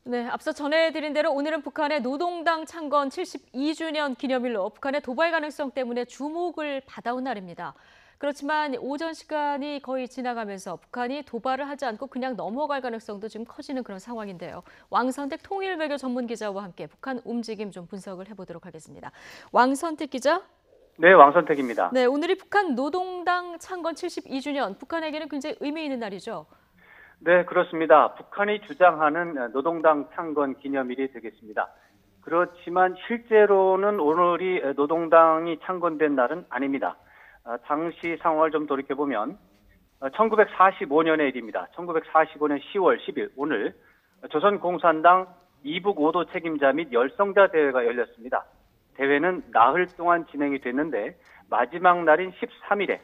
네, 앞서 전해드린 대로 오늘은 북한의 노동당 창건 72주년 기념일로 북한의 도발 가능성 때문에 주목을 받아온 날입니다. 그렇지만 오전 시간이 거의 지나가면서 북한이 도발을 하지 않고 그냥 넘어갈 가능성도 좀 커지는 그런 상황인데요. 왕선택 통일외교 전문기자와 함께 북한 움직임 좀 분석을 해보도록 하겠습니다. 왕선택 기자. 네, 왕선택입니다. 네, 오늘이 북한 노동당 창건 72주년, 북한에게는 굉장히 의미 있는 날이죠. 네, 그렇습니다. 북한이 주장하는 노동당 창건 기념일이 되겠습니다. 그렇지만 실제로는 오늘이 노동당이 창건된 날은 아닙니다. 당시 상황을 좀 돌이켜보면 1945년의 일입니다. 1945년 10월 10일 오늘 조선공산당 이북 5도 책임자 및 열성자 대회가 열렸습니다. 대회는 나흘 동안 진행이 됐는데 마지막 날인 13일에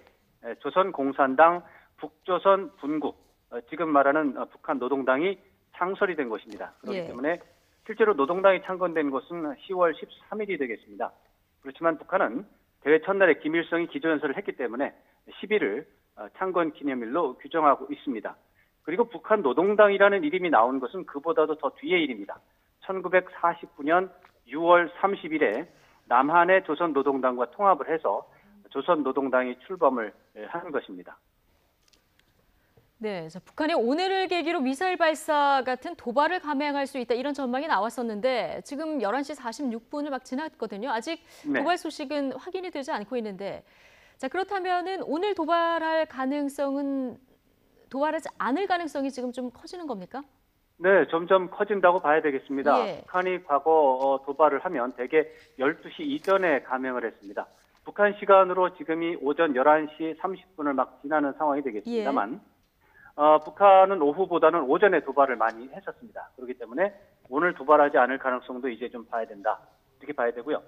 조선공산당 북조선 분국 지금 말하는 북한 노동당이 창설이 된 것입니다. 그렇기 때문에 실제로 노동당이 창건된 것은 10월 13일이 되겠습니다. 그렇지만 북한은 대회 첫날에 김일성이 기조연설을 했기 때문에 10일을 창건 기념일로 규정하고 있습니다. 그리고 북한 노동당이라는 이름이 나온 것은 그보다도 더 뒤의 일입니다. 1949년 6월 30일에 남한의 조선노동당과 통합을 해서 조선노동당이 출범을 한 것입니다. 네, 북한이 오늘을 계기로 미사일 발사 같은 도발을 감행할 수 있다 이런 전망이 나왔었는데 지금 11시 46분을 막 지났거든요. 아직 네. 도발 소식은 확인이 되지 않고 있는데 자 그렇다면은 오늘 도발할 가능성은 도발하지 않을 가능성이 지금 좀 커지는 겁니까? 네, 점점 커진다고 봐야 되겠습니다. 북한이 과거 도발을 하면 대개 12시 이전에 감행을 했습니다. 북한 시간으로 지금이 오전 11시 30분을 막 지나는 상황이 되겠습니다만 북한은 오후보다는 오전에 도발을 많이 했었습니다. 그렇기 때문에 오늘 도발하지 않을 가능성도 이제 좀 봐야 된다. 이렇게 봐야 되고요.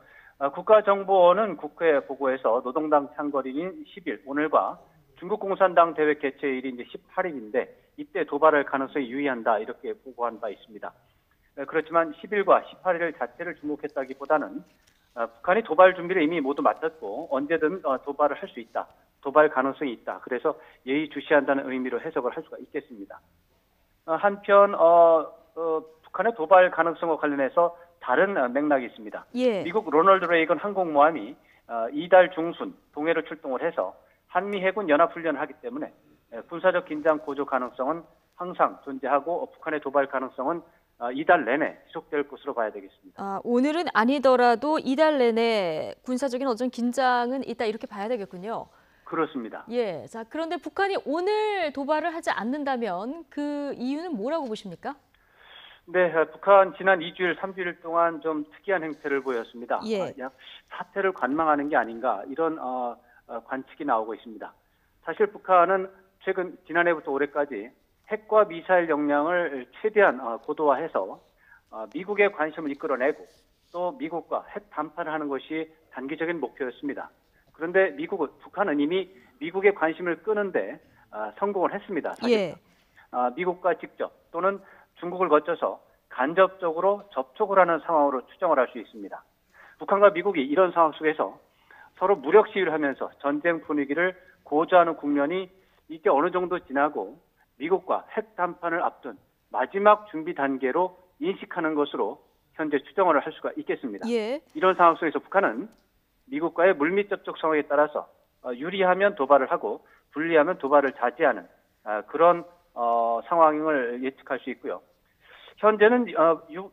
국가정보원은 국회에 보고해서 노동당 창건일인 10일, 오늘과 중국공산당 대회 개최일이 이제 18일인데 이때 도발할 가능성이 유의한다. 이렇게 보고한 바 있습니다. 그렇지만 10일과 18일 자체를 주목했다기보다는 북한이 도발 준비를 이미 모두 마쳤고 언제든 도발을 할 수 있다. 도발 가능성이 있다. 그래서 예의주시한다는 의미로 해석을 할 수가 있겠습니다. 한편 북한의 도발 가능성과 관련해서 다른 맥락이 있습니다. 미국 로널드 레이건 항공모함이 이달 중순 동해로 출동을 해서 한미 해군 연합훈련을 하기 때문에 군사적 긴장 고조 가능성은 항상 존재하고 북한의 도발 가능성은 이달 내내 지속될 것으로 봐야 되겠습니다. 오늘은 아니더라도 이달 내내 군사적인 어떤 긴장은 있다 이렇게 봐야 되겠군요. 그렇습니다. 자 그런데 북한이 오늘 도발을 하지 않는다면 그 이유는 뭐라고 보십니까? 네, 북한 지난 2주일, 3주일 동안 좀 특이한 행태를 보였습니다. 약 사태를 관망하는 게 아닌가 이런 관측이 나오고 있습니다. 사실 북한은 최근 지난해부터 올해까지 핵과 미사일 역량을 최대한 고도화해서 미국의 관심을 이끌어내고 또 미국과 핵 담판을 하는 것이 단기적인 목표였습니다. 그런데 북한은 이미 미국의 관심을 끄는데 성공을 했습니다. 사실 미국과 직접 또는 중국을 거쳐서 간접적으로 접촉을 하는 상황으로 추정을 할 수 있습니다. 북한과 미국이 이런 상황 속에서 서로 무력 시위를 하면서 전쟁 분위기를 고조하는 국면이 이제 어느 정도 지나고 미국과 핵 담판을 앞둔 마지막 준비 단계로 인식하는 것으로 현재 추정을 할 수가 있겠습니다. 이런 상황 속에서 북한은 미국과의 물밑 접촉 상황에 따라서 유리하면 도발을 하고 불리하면 도발을 자제하는 그런 상황을 예측할 수 있고요. 현재는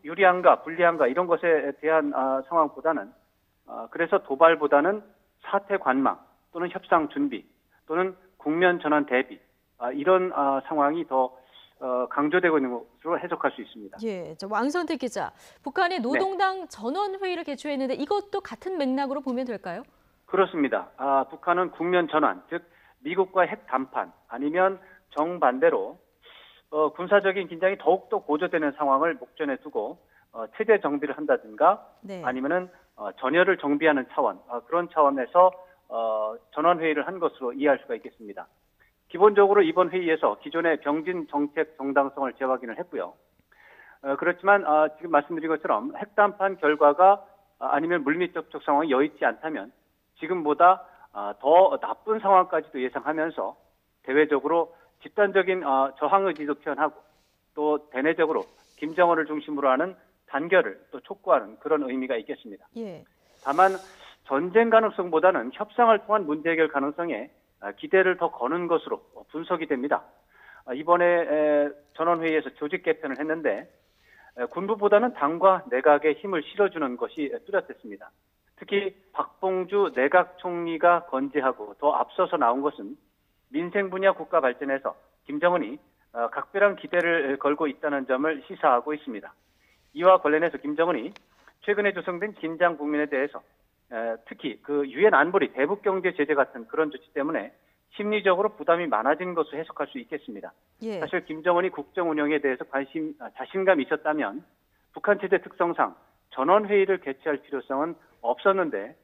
유리한가 불리한가 이런 것에 대한 상황보다는 그래서 도발보다는 사태 관망 또는 협상 준비 또는 국면 전환 대비 이런 상황이 더 강조되고 있는 것으로 해석할 수 있습니다. 왕선택 기자, 북한이 노동당 전원회의를 개최했는데 이것도 같은 맥락으로 보면 될까요? 그렇습니다. 북한은 국면 전환, 즉 미국과 핵 담판 아니면 정반대로 군사적인 긴장이 더욱더 고조되는 상황을 목전에 두고 체제 정비를 한다든가 아니면은 전열을 정비하는 차원, 그런 차원에서 전원회의를 한 것으로 이해할 수가 있겠습니다. 기본적으로 이번 회의에서 기존의 병진 정책 정당성을 재확인을 했고요. 그렇지만 지금 말씀드린 것처럼 핵담판 결과가 아니면 물밑 접촉 상황이 여의치 않다면 지금보다 더 나쁜 상황까지도 예상하면서 대외적으로 집단적인 저항 의지도 표현하고 또 대내적으로 김정은을 중심으로 하는 단결을 또 촉구하는 그런 의미가 있겠습니다. 예. 다만 전쟁 가능성보다는 협상을 통한 문제 해결 가능성에 기대를 더 거는 것으로 분석이 됩니다. 이번에 전원회의에서 조직 개편을 했는데 군부보다는 당과 내각에 힘을 실어주는 것이 뚜렷했습니다. 특히 박봉주 내각 총리가 건재하고 더 앞서서 나온 것은 민생 분야 국가 발전에서 김정은이 각별한 기대를 걸고 있다는 점을 시사하고 있습니다. 이와 관련해서 김정은이 최근에 조성된 긴장 국면에 대해서 특히 그 유엔 안보리 대북 경제 제재 같은 그런 조치 때문에 심리적으로 부담이 많아진 것으로 해석할 수 있겠습니다. 예. 사실 김정은이 국정 운영에 대해서 자신감이 있었다면 북한 체제 특성상 전원회의를 개최할 필요성은 없었는데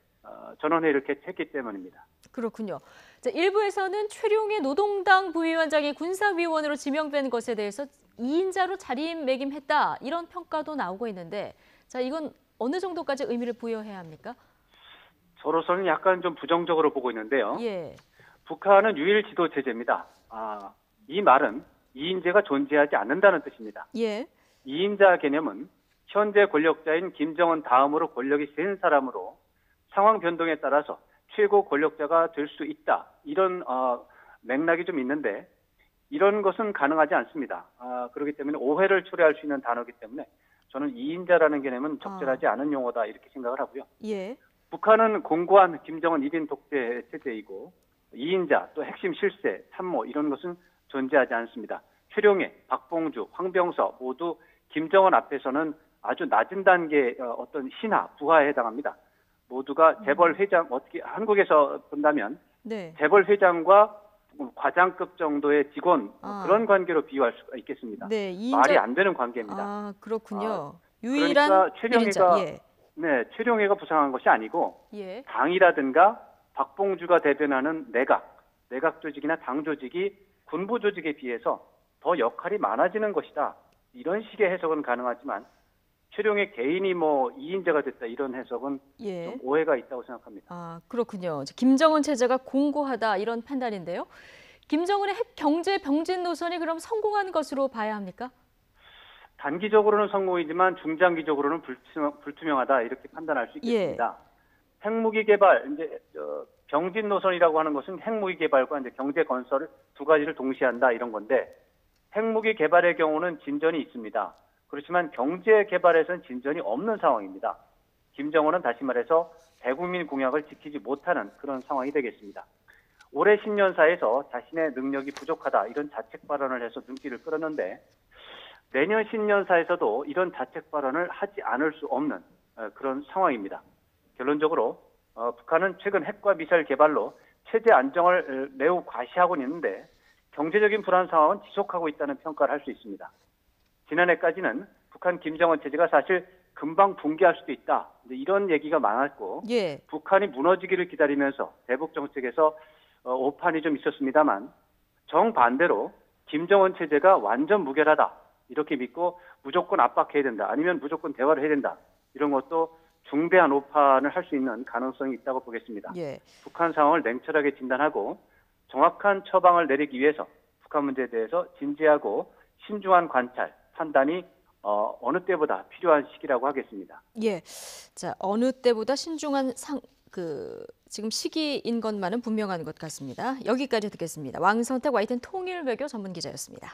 전원회의를 개최했기 때문입니다. 그렇군요. 자, 일부에서는 최룡해 노동당 부위원장이 군사위원으로 지명된 것에 대해서 2인자로 자리매김했다 이런 평가도 나오고 있는데 자, 이건 어느 정도까지 의미를 부여해야 합니까? 저로서는 약간 좀 부정적으로 보고 있는데요. 예. 북한은 유일 지도 체제입니다. 이 말은 2인제가 존재하지 않는다는 뜻입니다. 예. 2인자 개념은 현재 권력자인 김정은 다음으로 권력이 센 사람으로 상황 변동에 따라서 최고 권력자가 될 수 있다. 이런 맥락이 좀 있는데 이런 것은 가능하지 않습니다. 그렇기 때문에 오해를 초래할 수 있는 단어이기 때문에 저는 2인자라는 개념은 적절하지 않은 용어다 이렇게 생각을 하고요. 예. 북한은 공고한 김정은 1인 독재 체제이고 2인자 또 핵심 실세, 참모 이런 것은 존재하지 않습니다. 최룡해, 박봉주, 황병서 모두 김정은 앞에서는 아주 낮은 단계의 어떤 신하, 부하에 해당합니다. 모두가 재벌 회장, 어떻게 한국에서 본다면 네. 재벌 회장과 과장급 정도의 직원 그런 관계로 비유할 수가 있겠습니다. 네, 말이 안 되는 관계입니다. 그렇군요. 유일한 그러니까 최룡해가 예. 네, 최룡해가 부상한 것이 아니고 예. 당이라든가 박봉주가 대변하는 내각 조직이나 당 조직이 군부 조직에 비해서 더 역할이 많아지는 것이다. 이런 식의 해석은 가능하지만 최룡해 개인이 2인자가 됐다 이런 해석은 예. 좀 오해가 있다고 생각합니다. 그렇군요. 김정은 체제가 공고하다 이런 판단인데요. 김정은의 핵 경제 병진 노선이 그럼 성공한 것으로 봐야 합니까? 단기적으로는 성공이지만 중장기적으로는 불투명하다 이렇게 판단할 수 있겠습니다. 핵무기 개발 이제 병진 노선이라고 하는 것은 핵무기 개발과 이제 경제 건설 두 가지를 동시에 한다 이런 건데 핵무기 개발의 경우는 진전이 있습니다. 그렇지만 경제 개발에서는 진전이 없는 상황입니다. 김정은은 다시 말해서 대국민 공약을 지키지 못하는 그런 상황이 되겠습니다. 올해 신년사에서 자신의 능력이 부족하다 이런 자책 발언을 해서 눈길을 끌었는데 내년 신년사에서도 이런 자책 발언을 하지 않을 수 없는 그런 상황입니다. 결론적으로 북한은 최근 핵과 미사일 개발로 체제 안정을 매우 과시하고는 있는데 경제적인 불안 상황은 지속하고 있다는 평가를 할 수 있습니다. 지난해까지는 북한 김정은 체제가 사실 금방 붕괴할 수도 있다. 이런 얘기가 많았고 예. 북한이 무너지기를 기다리면서 대북 정책에서 오판이 좀 있었습니다만 정반대로 김정은 체제가 완전 무결하다. 이렇게 믿고 무조건 압박해야 된다. 아니면 무조건 대화를 해야 된다. 이런 것도 중대한 오판을 할 수 있는 가능성이 있다고 보겠습니다. 예. 북한 상황을 냉철하게 진단하고 정확한 처방을 내리기 위해서 북한 문제에 대해서 진지하고 신중한 관찰, 판단이 어느 때보다 필요한 시기라고 하겠습니다. 예. 자, 어느 때보다 신중한 지금 시기인 것만은 분명한 것 같습니다. 여기까지 듣겠습니다. 왕선택 YTN 통일외교 전문기자였습니다.